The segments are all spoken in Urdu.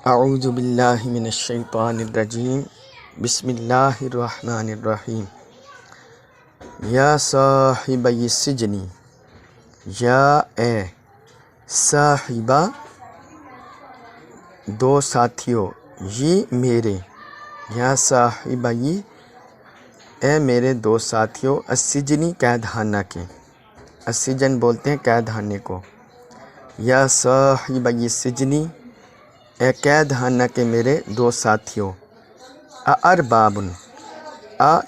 اعوذ باللہ من الشیطان الرجیم بسم اللہ الرحمن الرحیم یا صاحبی السجن، یا اے صاحبہ دو ساتھیوں، یہ میرے، یا صاحبی اے میرے دو ساتھیوں، السجنی قید خانہ کے، السجن بولتے ہیں قید خانے کو، یا صاحبی السجنی اے قید خانہ کے میرے دو ساتھیوں، اربابن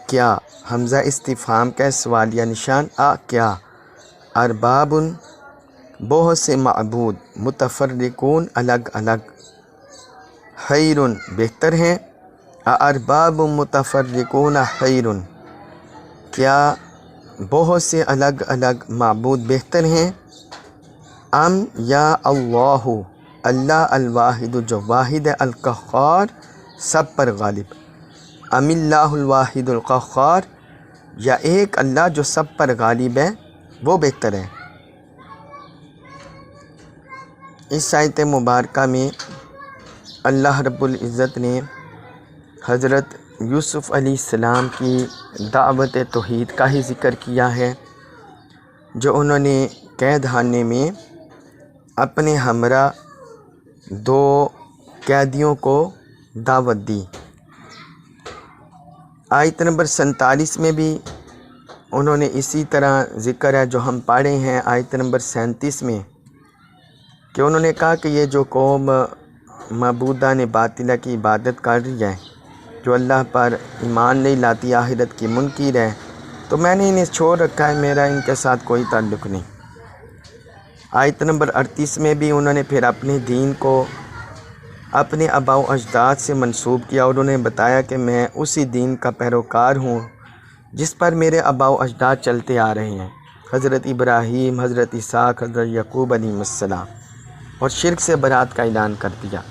کیا، حمزہ استفہام کا سوالیہ نشان، کیا، اربابن بہت سے معبود، متفرقون الگ الگ، خیرن بہتر ہیں، ارباب متفرقون خیرن کیا بہت سے الگ الگ معبود بہتر ہیں، ام یا اللہ اللہ الواحد جو واحد ہے، القہار سب پر غالب، ام اللہ الواحد القہار یا ایک اللہ جو سب پر غالب ہے وہ بہتر ہے۔ اس آیت مبارکہ میں اللہ رب العزت نے حضرت یوسف علیہ السلام کی دعوت توحید کا ہی ذکر کیا ہے، جو انہوں نے قید خانے میں اپنے ہمراہ دو قیدیوں کو دعوت دی۔ آیت نمبر 47 میں بھی انہوں نے اسی طرح ذکر ہے جو ہم پڑھے ہیں آیت نمبر 37 میں، کہ انہوں نے کہا کہ یہ جو قوم معبودان باطلہ کی عبادت کر رہی ہے، جو اللہ پر ایمان نہیں لاتی، آخرت کی منکر ہے، تو میں نے انہیں چھوڑ رکھا ہے، میرا ان کے ساتھ کوئی تعلق نہیں۔ آیت نمبر 38 میں بھی انہوں نے پھر اپنے دین کو اپنے آباء و اجداد سے منسوب کیا، اور انہوں نے بتایا کہ میں اسی دین کا پیروکار ہوں جس پر میرے آباء و اجداد چلتے آ رہے ہیں، حضرت ابراہیم، حضرت اسحاق، حضرت یعقوب علیہ السلام، اور شرک سے برات کا اعلان کر دیا۔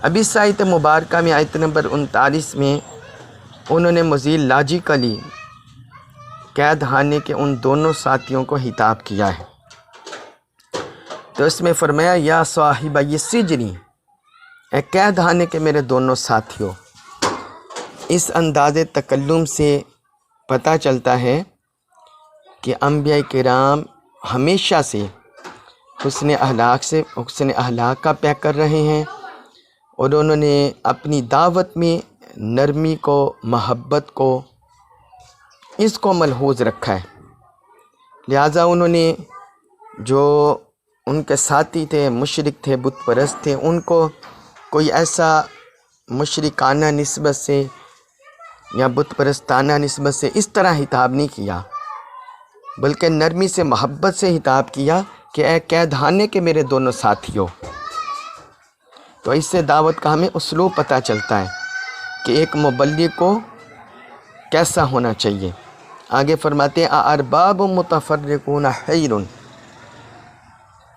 اب اس آیت مبارکہ میں آیت نمبر 39 میں انہوں نے مزید لاجیکلی قید خانے کے ان دونوں ساتھیوں کو خطاب کیا ہے، تو اس میں فرمایا یا صاحبی السجن اے قید خانے کے میرے دونوں ساتھیوں۔ اس انداز تکلم سے پتہ چلتا ہے کہ انبیاء کرام ہمیشہ سے حسن اخلاق کا پیک کر رہے ہیں، اور انہوں نے اپنی دعوت میں نرمی کو، محبت کو، اس کو ملحوظ رکھا ہے۔ لہٰذا انہوں نے جو ان کے ساتھی تھے، مشرک تھے، بت پرست تھے، ان کو کوئی ایسا مشرکانہ نسبت سے یا بت پرستانہ نسبت سے اس طرح خطاب نہیں کیا، بلکہ نرمی سے، محبت سے خطاب کیا کہ اے قید خانے کے میرے دونوں ساتھیوں۔ تو اس سے دعوت کا ہمیں اسلوب پتہ چلتا ہے کہ ایک مبلغ کو کیسا ہونا چاہیے۔ آگے فرماتے ہیں ارباب متفرقون خیر،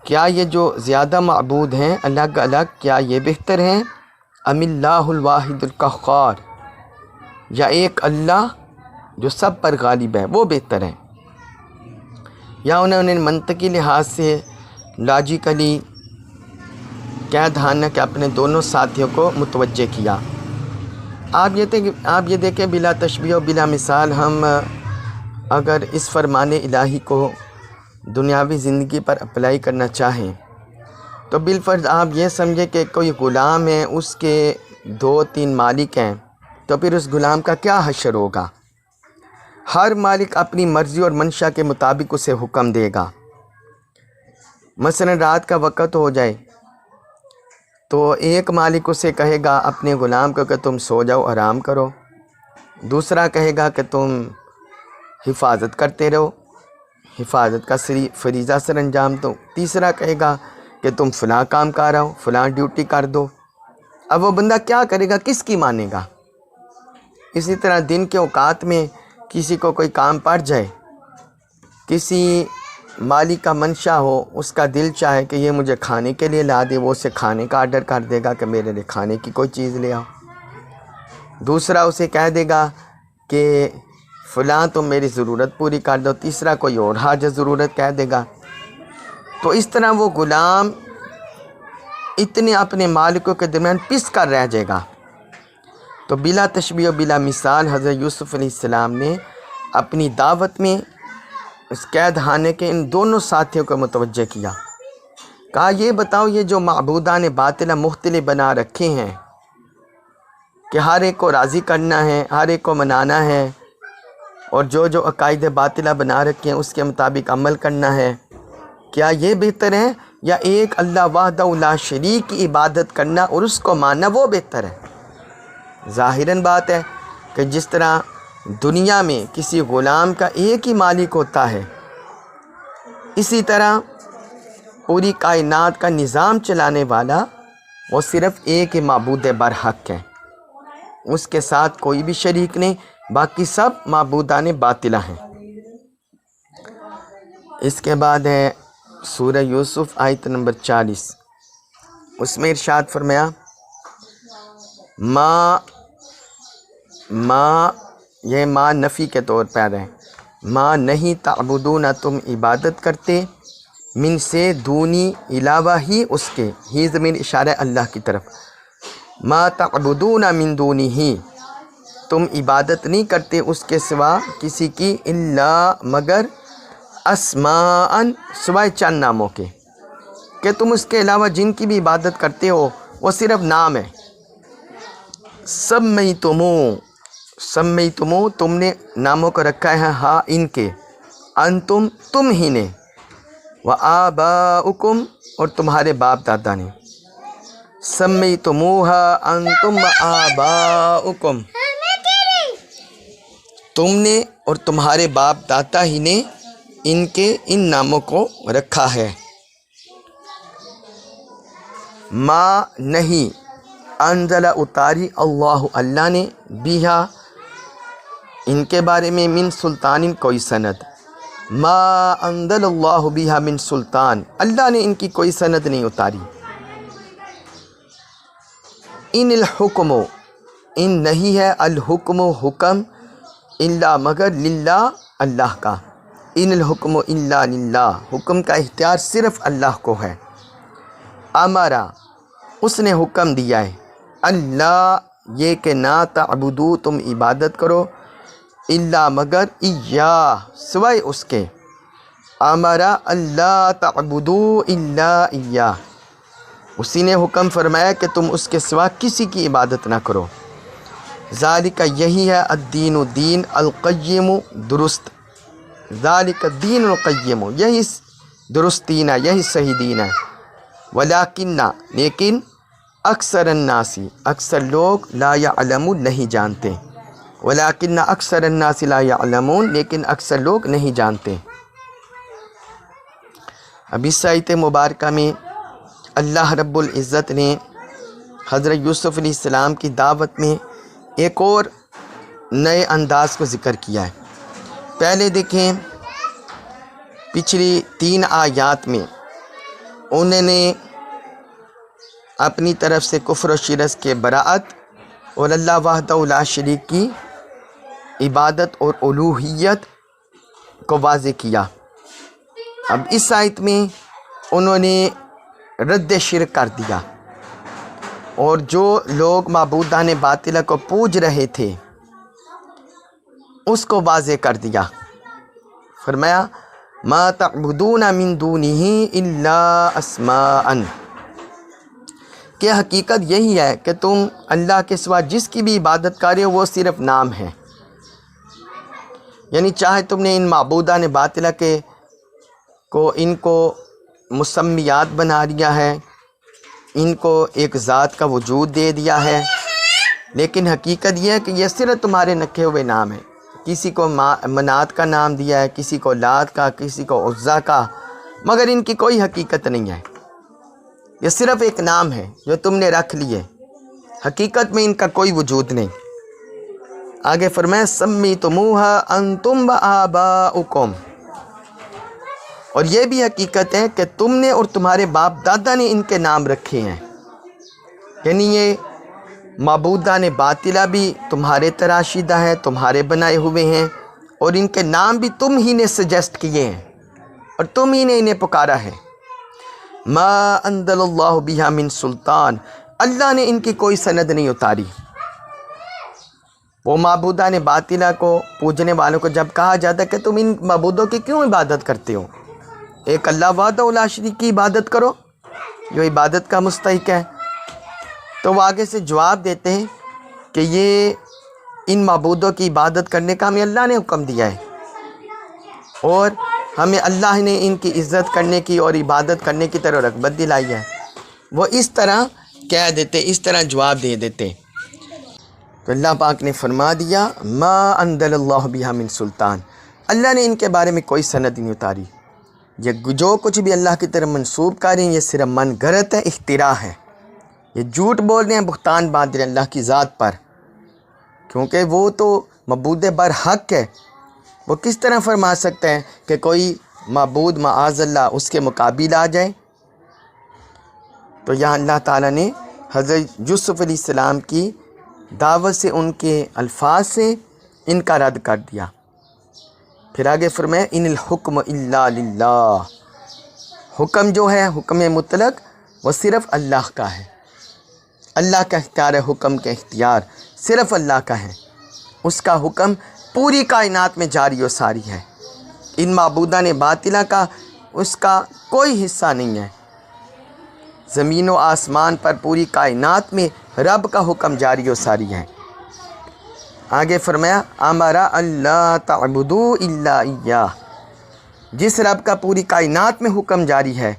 کیا یہ جو زیادہ معبود ہیں الگ الگ، کیا یہ بہتر ہیں، ام اللہ الواحد القہار یا ایک اللہ جو سب پر غالب ہے وہ بہتر ہے۔ یا انہوں نے منطقی لحاظ سے لاجیکلی قید خانہ کے اپنے دونوں ساتھیوں کو متوجہ کیا۔ آپ یہ دیکھیں بلا تشبیہ و بلا مثال، ہم اگر اس فرمان الہی کو دنیاوی زندگی پر اپلائی کرنا چاہیں تو بالفرض آپ یہ سمجھیں کہ کوئی غلام ہے، اس کے 2-3 مالک ہیں، تو پھر اس غلام کا کیا حشر ہوگا؟ ہر مالک اپنی مرضی اور منشا کے مطابق اسے حکم دے گا۔ مثلا رات کا وقت ہو جائے تو ایک مالک اسے کہے گا اپنے غلام کو کہ تم سو جاؤ، آرام کرو، دوسرا کہے گا کہ تم حفاظت کرتے رہو، حفاظت کا فریضہ سر انجام دو، تیسرا کہے گا کہ تم فلاں کام کر رہو، فلاں ڈیوٹی کر دو۔ اب وہ بندہ کیا کرے گا، کس کی مانے گا؟ اسی طرح دن کے اوقات میں کسی کو کوئی کام پڑ جائے، کسی مالک کا منشا ہو، اس کا دل چاہے کہ یہ مجھے کھانے کے لیے لا دے، وہ اسے کھانے کا آرڈر کر دے گا کہ میرے لیے کھانے کی کوئی چیز لے آؤ۔ دوسرا اسے کہہ دے گا کہ فلاں تم میری ضرورت پوری کر دو، تیسرا کوئی اور حاجت ضرورت کہہ دے گا۔ تو اس طرح وہ غلام اتنے اپنے مالکوں کے درمیان پس کر رہ جائے گا۔ تو بلا تشبیہ و بلا مثال حضرت یوسف علیہ السلام نے اپنی دعوت میں اس قید خانے کے ان دونوں ساتھیوں کو متوجہ کیا، کہا یہ بتاؤ یہ جو معبودان باطلہ مختلف بنا رکھے ہیں کہ ہر ایک کو راضی کرنا ہے، ہر ایک کو منانا ہے، اور جو عقائد باطلہ بنا رکھے ہیں اس کے مطابق عمل کرنا ہے، کیا یہ بہتر ہے یا ایک اللہ وحدہ لا شریک کی عبادت کرنا اور اس کو ماننا وہ بہتر ہے؟ ظاہراً بات ہے کہ جس طرح دنیا میں کسی غلام کا ایک ہی مالک ہوتا ہے، اسی طرح پوری کائنات کا نظام چلانے والا وہ صرف ایک ہی معبود برحق ہے، اس کے ساتھ کوئی بھی شریک نہیں، باقی سب معبودان باطلہ ہیں۔ اس کے بعد ہے سورہ یوسف آیت نمبر 40، اس میں ارشاد فرمایا یہ ما نفی کے طور پر ہے، ما نہیں تعبدون تم عبادت کرتے، من سے دونی علاوہ ہی اس کے، ہی ضمیر اشارہ اللہ کی طرف، ما تعبدون من دونی ہی تم عبادت نہیں کرتے اس کے سوا کسی کی، الا مگر اسماء سوائے چند ناموں کے، کہ تم اس کے علاوہ جن کی بھی عبادت کرتے ہو وہ صرف نام ہے۔ سمیتمو تم نے ناموں کو رکھا ہے ہاں ان کے، انتم تم ہی نے، وآباؤکم اور تمہارے باپ دادا نے، سمیتموہا انتم وآباؤکم تم نے اور تمہارے باپ دادا ہی نے ان ناموں کو رکھا ہے۔ ما نہیں انزل اتاری اللہ نے بیہا ان کے بارے میں من سلطان کوئی سند، ما انزل اللہ بیہا من سلطان اللہ نے ان کی کوئی سند نہیں اتاری۔ ان الحکم ان نہیں ہے الحکم حکم الا مگر للہ اللہ کا، ان الحکم الا للہ حکم کا اختیار صرف اللہ کو ہے۔ امرا اس نے حکم دیا ہے، اللہ یہ کہ نہ تعبدو تم عبادت کرو، الا مگر ایا سوائے اس کے، امرا اللہ تعبدو الا ایا اسی نے حکم فرمایا کہ تم اس کے سوا کسی کی عبادت نہ کرو۔ ذالک یہی ہے الدین دین القیم درست، ذالک الدین القیم یہی درست دین ہے، یہی صحیح دین ہے۔ ولیکن لیکن اکثر الناس اکثر لوگ لا یعلمون نہیں جانتے، ولیکن اکثر الناس لا یعلمون لیکن اکثر لوگ نہیں جانتے۔ اب اس آیت مبارکہ میں اللہ رب العزت نے حضرت یوسف علیہ السلام کی دعوت میں ایک اور نئے انداز کو ذکر کیا ہے۔ پہلے دیکھیں پچھلی 3 آیات میں انہوں نے اپنی طرف سے کفر و شرک کے براءت اور اللہ وحدہ لا شریک کی عبادت اور الوہیت کو واضح کیا۔ اب اس آیت میں انہوں نے رد شرک کر دیا اور جو لوگ معبودان باطلہ کو پوج رہے تھے اس کو واضح کر دیا۔ فرمایا ما تعبدون من دونہ الا اسماء کہ حقیقت یہی ہے کہ تم اللہ کے سوا جس کی بھی عبادت کر رہے ہو وہ صرف نام ہے، یعنی چاہے تم نے ان معبودان باطلہ ان کو مسمیات بنا دیا ہے، ان کو ایک ذات کا وجود دے دیا ہے، لیکن حقیقت یہ ہے کہ یہ صرف تمہارے رکھے ہوئے نام ہے۔ کسی کو منات کا نام دیا ہے، کسی کو لات کا، کسی کو عزا کا، مگر ان کی کوئی حقیقت نہیں ہے، یہ صرف ایک نام ہے جو تم نے رکھ لیے، حقیقت میں ان کا کوئی وجود نہیں۔ آگے فرمایا سمیتموہا انتم وآباؤکم اور یہ بھی حقیقت ہے کہ تم نے اور تمہارے باپ دادا نے ان کے نام رکھے ہیں، یعنی یہ معبودان باطلہ بھی تمہارے تراشیدہ ہیں، تمہارے بنائے ہوئے ہیں، اور ان کے نام بھی تم ہی نے سجیسٹ کیے ہیں اور تم ہی نے انہیں پکارا ہے۔ ما انزل اللہ بہا من سلطان، اللہ نے ان کی کوئی سند نہیں اتاری۔ وہ معبودان باطلہ کو، پوجنے والوں کو جب کہا جاتا ہے کہ تم ان معبودوں کی کیوں عبادت کرتے ہو، ایک اللہ وحدہ لا شریک کی عبادت کرو جو عبادت کا مستحق ہے، تو وہ آگے سے جواب دیتے ہیں کہ یہ ان معبودوں کی عبادت کرنے کا ہمیں اللہ نے حکم دیا ہے، اور ہمیں اللہ نے ان کی عزت کرنے کی اور عبادت کرنے کی طرف رغبت دلائی ہے۔ وہ اس طرح کہہ دیتے، اس طرح جواب دے دیتے، تو اللہ پاک نے فرما دیا ما انزل اللہ بہا من سلطان، اللہ نے ان کے بارے میں کوئی سند نہیں اتاری، یہ جو کچھ بھی اللہ کی طرف منسوب کر رہے ہیں یہ صرف من گھڑت ہے، اختراع ہے، یہ جھوٹ بول رہے ہیں، بہتان باندھ رہے ہیں اللہ کی ذات پر، کیونکہ وہ تو معبود برحق ہے۔ وہ کس طرح فرما سکتے ہیں کہ کوئی معبود معاذ اللہ اس کے مقابل آ جائے؟ تو یہاں اللہ تعالیٰ نے حضرت یوسف علیہ السلام کی دعوت سے، ان کے الفاظ سے ان کا رد کر دیا۔ پھر آگے فرمایا ان الحکم الا للہ، حکم جو ہے حکم مطلق وہ صرف اللہ کا ہے، اللہ کا اختیار ہے، حکم کا اختیار صرف اللہ کا ہے، اس کا حکم پوری کائنات میں جاری و ساری ہے، ان معبودان باطلہ کا اس کا کوئی حصہ نہیں ہے، زمین و آسمان پر پوری کائنات میں رب کا حکم جاری و ساری ہے۔ آگے فرمایا امر اللہ تعبدوا الا ایاہ، جس رب کا پوری کائنات میں حکم جاری ہے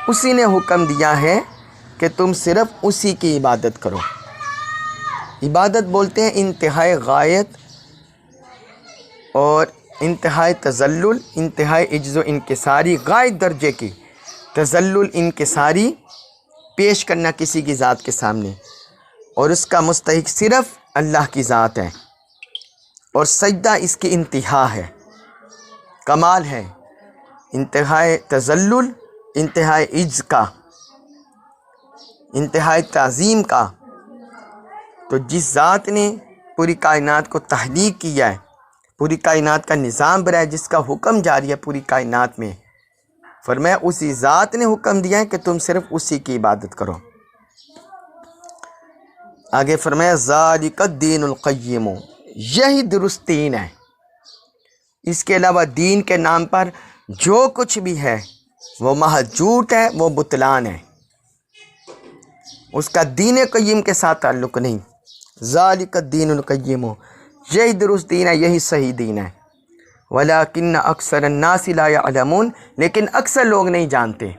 اسی نے حکم دیا ہے کہ تم صرف اسی کی عبادت کرو۔ عبادت بولتے ہیں انتہائی غایت اور انتہائی تذلل، انتہائی عجز و انکساری، غایت درجے کی تذلل انکساری پیش کرنا کسی کی ذات کے سامنے، اور اس کا مستحق صرف اللہ کی ذات ہے، اور سجدہ اس کی انتہا ہے، کمال ہے، انتہائی تذلل، انتہائی عجز کا، انتہائی تعظیم کا۔ تو جس ذات نے پوری کائنات کو تخلیق کیا ہے، پوری کائنات کا نظام بنایا، جس کا حکم جاری ہے پوری کائنات میں، فرمایا اسی ذات نے حکم دیا ہے کہ تم صرف اسی کی عبادت کرو۔ آگے فرمایا ذالک الدین القیم، یہی درست دین ہے، اس کے علاوہ دین کے نام پر جو کچھ بھی ہے وہ محض جھوٹ ہے، وہ بطلان ہے، اس کا دین قیم کے ساتھ تعلق نہیں۔ ذالک الدین القیم، یہی درست دین ہے، یہی صحیح دین ہے، ولیکن اکثر الناس لا یعلمون، لیکن اکثر لوگ نہیں جانتے۔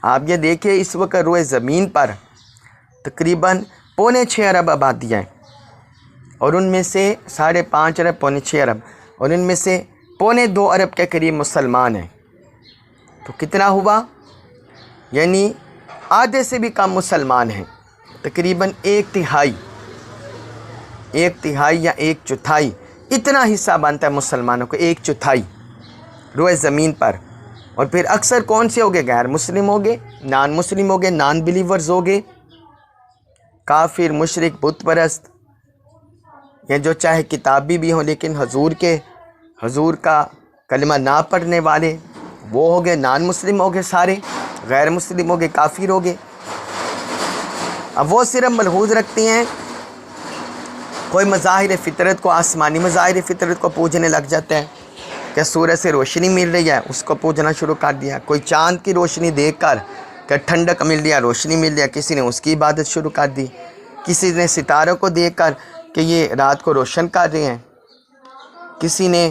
آپ یہ دیکھیں اس وقت روئے زمین پر تقریباً 5.25 ارب آبادی ہے، اور ان میں سے 5.5 ارب 6.25 ارب، اور ان میں سے 2.25 ارب کے قریب مسلمان ہیں، تو کتنا ہوا؟ یعنی آدھے سے بھی کم مسلمان ہیں، تقریباً 1/3 یا 1/4 اتنا حصہ بنتا ہے مسلمانوں کو، 1/4 روئے زمین پر۔ اور پھر اکثر کون سے ہوگے؟ غیر مسلم ہوگے، نان مسلم ہوگے، نان بلیورز ہوگے، کافر، مشرک، بت پرست، یا جو چاہے کتابی بھی ہوں لیکن حضور کا کلمہ نہ پڑھنے والے، وہ ہوگے، نان مسلم ہوگے، سارے غیر مسلم ہوگے، کافر ہوگے۔ اب وہ صرف ملحوظ رکھتے ہیں، کوئی مظاہر فطرت کو، آسمانی مظاہر فطرت کو پوجنے لگ جاتا ہے کہ سورج سے روشنی مل رہی ہے، اس کو پوجنا شروع کر دیا۔ کوئی چاند کی روشنی دیکھ کر کہ ٹھنڈک مل رہی ہے، روشنی مل رہی ہے، کسی نے اس کی عبادت شروع کر دی۔ کسی نے ستاروں کو دیکھ کر کہ یہ رات کو روشن کر رہے ہیں، کسی نے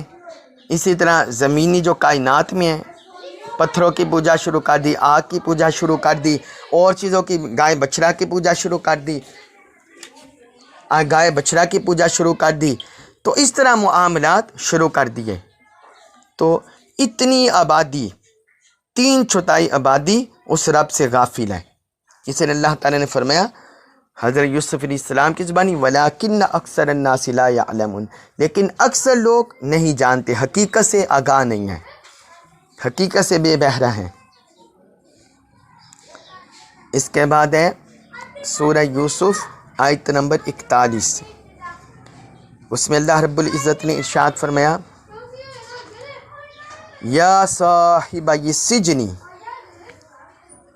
اسی طرح زمینی جو کائنات میں ہیں پتھروں کی پوجا شروع کر دی، آگ کی پوجا شروع کر دی، اور چیزوں کی، گائے بچڑا کی پوجا شروع کر دی، گائے بچڑا کی پوجا شروع کر دی، تو اس طرح معاملات شروع کر دیے۔ تو اتنی آبادی، 3/4 آبادی اس رب سے غافل ہے۔ اس لیے اللہ تعالیٰ نے فرمایا حضرت یوسف علیہ السلام کی زبانی ولیکن اکثر الناس لا یعلمون، لیکن اکثر لوگ نہیں جانتے، حقیقت سے آگاہ نہیں ہیں، حقیقت سے بے بہرہ ہیں۔ اس کے بعد ہے سورہ یوسف آیت نمبر 41، اس میں اللہ رب العزت نے ارشاد فرمایا یا صاحبی السجن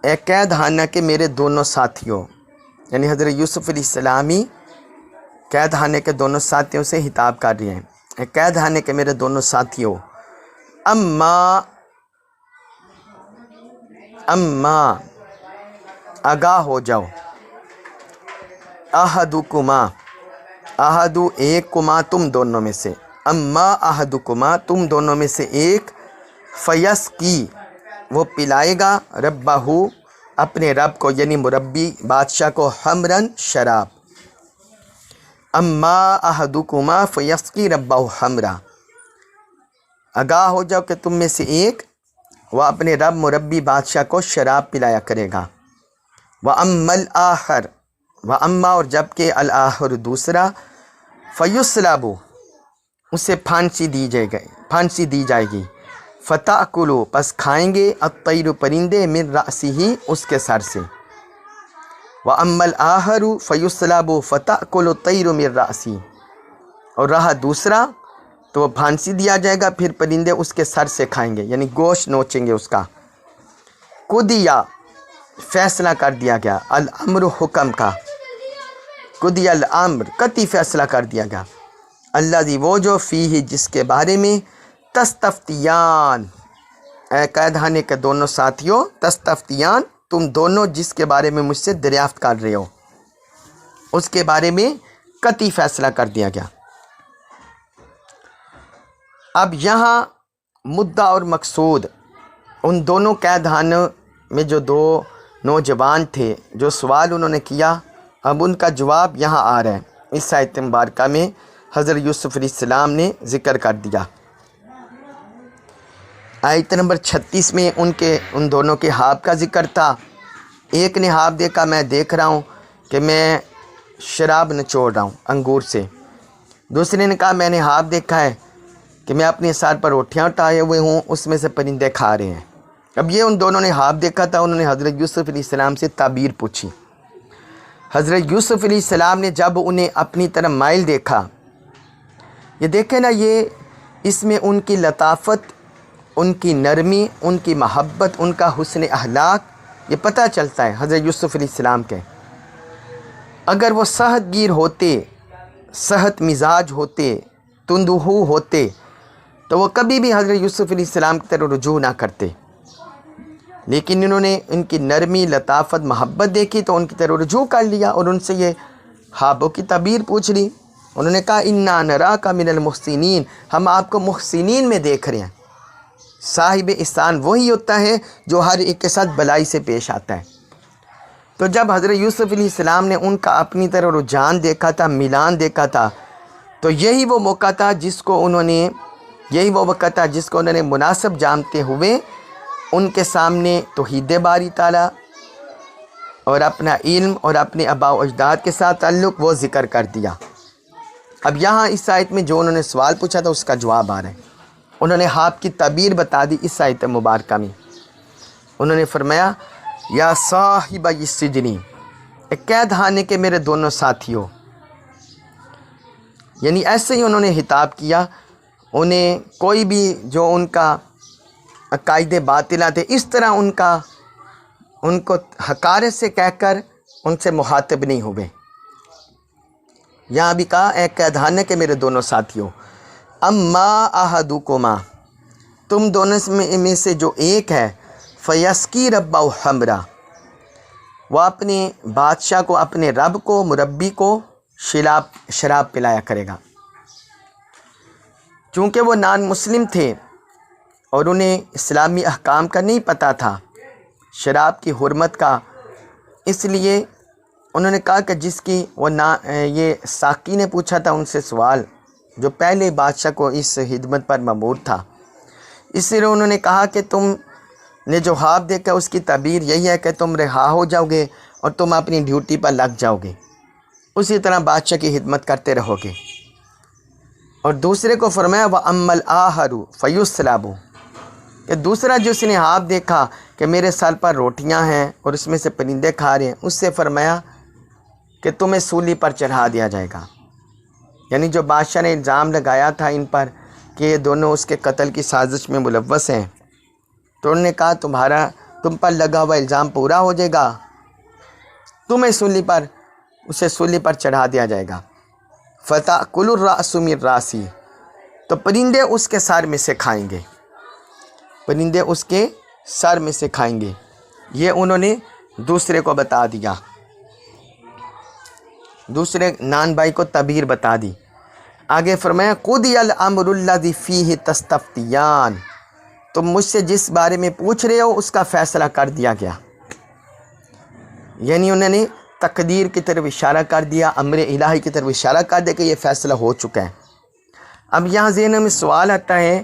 اے قید خانہ کے میرے دونوں ساتھیوں، یعنی حضرت یوسف علیہ السلامی قید خانے کے دونوں ساتھیوں سے خطاب کر رہے ہیں، اے قید خانے کے میرے دونوں ساتھیوں، اما آگاہ ہو جاؤ، احدکما احدو ایک، کما تم دونوں میں سے، اما احدکما تم دونوں میں سے ایک، فیسقی وہ پلائے گا، ربہ اپنے رب کو، یعنی مربی بادشاہ کو، خمرن شراب، اما احدکما فیسقی ربہ خمرا، آگاہ ہو جاؤ کہ تم میں سے ایک وہ اپنے رب مربی بادشاہ کو شراب پلایا کرے گا، وَأَمَّا الْآخَرُ وَأَمَّا اور جبکہ الآخر دوسرا، فَيُسْلَبُ اسے پھانسی دی جائے گی، فَتَأْكُلُ پس کھائیں گے، الطَّيْرُ پرندے، من رأسہ اس کے سر سے، وَأَمَّا الْآخَرُ فَيُسْلَبُ فَتَأْكُلُ الطَّيْرُ من رأسہ، اور رہا دوسرا تو وہ پھانسی دیا جائے گا، پھر پرندے اس کے سر سے کھائیں گے، یعنی گوشت نوچیں گے اس کا۔ قُضِیَ فیصلہ کر دیا گیا، الامر حکم کا، قُضِیَ الامر قطعی فیصلہ کر دیا گیا، الذی وہ جو، فیہ جس کے بارے میں، تستفتیان اے قید خانے کے دونوں ساتھیوں، تستفتیان تم دونوں جس کے بارے میں مجھ سے دریافت کر رہے ہو، اس کے بارے میں قطعی فیصلہ کر دیا گیا۔ اب یہاں مدعا اور مقصود، ان دونوں قید خانوں میں جو دو نوجوان تھے، جو سوال انہوں نے کیا، اب ان کا جواب یہاں آ رہا ہے، اس آیت مبارکہ میں حضرت یوسف علیہ السلام نے ذکر کر دیا۔ آیت نمبر 36 میں ان دونوں کے خواب کا ذکر تھا۔ ایک نے خواب دیکھا، میں دیکھ رہا ہوں کہ میں شراب نچوڑ رہا ہوں انگور سے۔ دوسرے نے کہا، میں نے خواب دیکھا ہے کہ میں اپنے سر پر روٹیاں اٹھائے ہوئے ہوں، اس میں سے پرندے کھا رہے ہیں۔ اب یہ ان دونوں نے خواب دیکھا تھا، انہوں نے حضرت یوسف علیہ السلام سے تعبیر پوچھی۔ حضرت یوسف علیہ السلام نے جب انہیں اپنی طرف مائل دیکھا، یہ دیکھیں نا، یہ اس میں ان کی لطافت، ان کی نرمی، ان کی محبت، ان کا حسن اخلاق یہ پتہ چلتا ہے حضرت یوسف علیہ السلام کے۔ اگر وہ سخت گیر ہوتے، سخت مزاج ہوتے، تندخو ہوتے، تو وہ کبھی بھی حضرت یوسف علیہ السلام کی طرف رجوع نہ کرتے، لیکن انہوں نے ان کی نرمی، لطافت، محبت دیکھی تو ان کی طرف رجوع کر لیا اور ان سے یہ خوابوں کی تعبیر پوچھ لی۔ انہوں نے کہا، اِنَّا نَرَاكَ مِنَ الْمُحْسِنِينَ ہم آپ کو محسنین میں دیکھ رہے ہیں۔ صاحب احسان وہی ہوتا ہے جو ہر ایک کے ساتھ بلائی سے پیش آتا ہے۔ تو جب حضرت یوسف علیہ السلام نے ان کا اپنی طرف رجحان دیکھا تھا، میلان دیکھا تھا، تو یہی وہ موقع تھا جس کو انہوں نے مناسب جانتے ہوئے ان کے سامنے توحید باری تعالیٰ اور اپنا علم اور اپنے آباء و اجداد کے ساتھ تعلق وہ ذکر کر دیا۔ اب یہاں اس آیت میں جو انہوں نے سوال پوچھا تھا اس کا جواب آ رہا ہے، انہوں نے خواب کی تعبیر بتا دی اس آیت مبارکہ میں۔ انہوں نے فرمایا، یا صاحب السجن قید خانے کے میرے دونوں ساتھیوں، یعنی ایسے ہی انہوں نے خطاب کیا، انہیں کوئی بھی جو ان کا عقائد باطلہ تھے اس طرح ان کو حقارت سے کہہ کر ان سے مخاطب نہیں ہوئے۔ یہاں بھی کہا، اے قید خانے کے میرے دونوں ساتھیوں، اما احدکما تم دونوں میں سے جو ایک ہے، فیسقی ربہ خمرا وہ اپنے بادشاہ کو، اپنے رب کو، مربی کو شراب پلایا کرے گا۔ چونکہ وہ نان مسلم تھے اور انہیں اسلامی احکام کا نہیں پتہ تھا، شراب کی حرمت کا، اس لیے انہوں نے کہا کہ جس کی یہ ساقی نے پوچھا تھا ان سے سوال، جو پہلے بادشاہ کو اس خدمت پر مامور تھا، اس لیے انہوں نے کہا کہ تم نے جو خواب دیکھا اس کی تعبیر یہی ہے کہ تم رہا ہو جاؤ گے اور تم اپنی ڈیوٹی پر لگ جاؤ گے، اسی طرح بادشاہ کی خدمت کرتے رہو گے۔ اور دوسرے کو فرمایا، وَأَمَّا الْآخَرُ فَيُسْلَبُ کہ دوسرا جس نے خواب دیکھا کہ میرے سر پر روٹیاں ہیں اور اس میں سے پرندے کھا رہے ہیں، اس سے فرمایا کہ تمہیں سولی پر چڑھا دیا جائے گا۔ یعنی جو بادشاہ نے الزام لگایا تھا ان پر کہ یہ دونوں اس کے قتل کی سازش میں ملوث ہیں، تو انہوں نے کہا تم پر لگا ہوا الزام پورا ہو جائے گا، تمہیں اسے سولی پر چڑھا دیا جائے گا۔ فَتَأْكُلُ الرَّأْسُ مِنْ رَاسِهِ، تو پرندے اس کے سر میں سے کھائیں گے، پرندے اس کے سر میں سے کھائیں گے۔ یہ انہوں نے دوسرے کو بتا دیا، دوسرے نان بھائی کو تعبیر بتا دی۔ آگے فرمایا قُضِيَ الْأَمْرُ الَّذِي فِيهِ تَسْتَفْتِيَانِ، تم مجھ سے جس بارے میں پوچھ رہے ہو اس کا فیصلہ کر دیا گیا۔ یعنی انہوں نے تقدیر کی طرف اشارہ کر دیا، امر الہی کی طرف اشارہ کر دیا کہ یہ فیصلہ ہو چکا ہے۔ اب یہاں ذہن میں سوال آتا ہے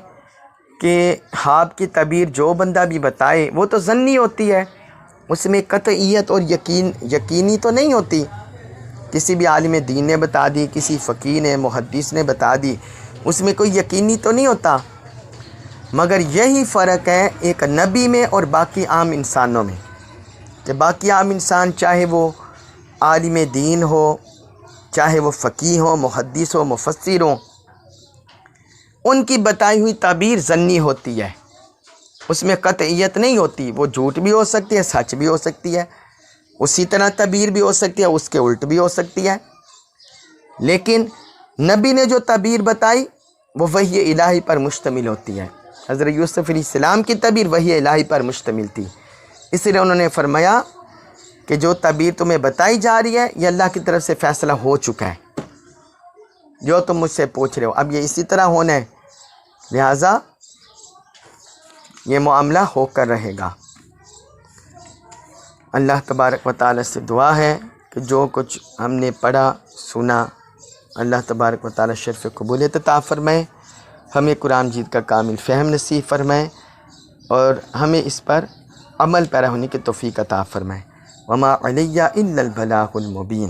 کہ خواب کی تعبیر جو بندہ بھی بتائے وہ تو ظنی ہوتی ہے، اس میں قطعیت اور یقینی تو نہیں ہوتی۔ کسی بھی عالم دین نے بتا دی، کسی فقیہ نے، محدث نے بتا دی، اس میں کوئی یقینی تو نہیں ہوتا۔ مگر یہی فرق ہے ایک نبی میں اور باقی عام انسانوں میں، کہ باقی عام انسان چاہے وہ عالم دین ہو، چاہے وہ فقیہ ہو، محدث ہو، مفسر ہو، ان کی بتائی ہوئی تعبیر ظنی ہوتی ہے، اس میں قطعیت نہیں ہوتی۔ وہ جھوٹ بھی ہو سکتی ہے، سچ بھی ہو سکتی ہے، اسی طرح تعبیر بھی ہو سکتی ہے، اس کے الٹ بھی ہو سکتی ہے۔ لیکن نبی نے جو تعبیر بتائی وہ وحی الہی پر مشتمل ہوتی ہے۔ حضرت یوسف علیہ السلام کی تعبیر وحی الہی پر مشتمل تھی، اس لیے انہوں نے فرمایا کہ جو تعبیر تمہیں بتائی جا رہی ہے یہ اللہ کی طرف سے فیصلہ ہو چکا ہے، جو تم مجھ سے پوچھ رہے ہو اب یہ اسی طرح ہونا ہے، لہٰذا یہ معاملہ ہو کر رہے گا۔ اللہ تبارک و تعالی سے دعا ہے کہ جو کچھ ہم نے پڑھا سنا، اللہ تبارک و تعالی شرف قبولیت عطا فرمائے، ہمیں قرآن مجید کا کامل فہم نصیب فرمائے اور ہمیں اس پر عمل پیرا ہونے کی توفیق عطا فرمائے۔ وما علیہ الا البلاغ المبین۔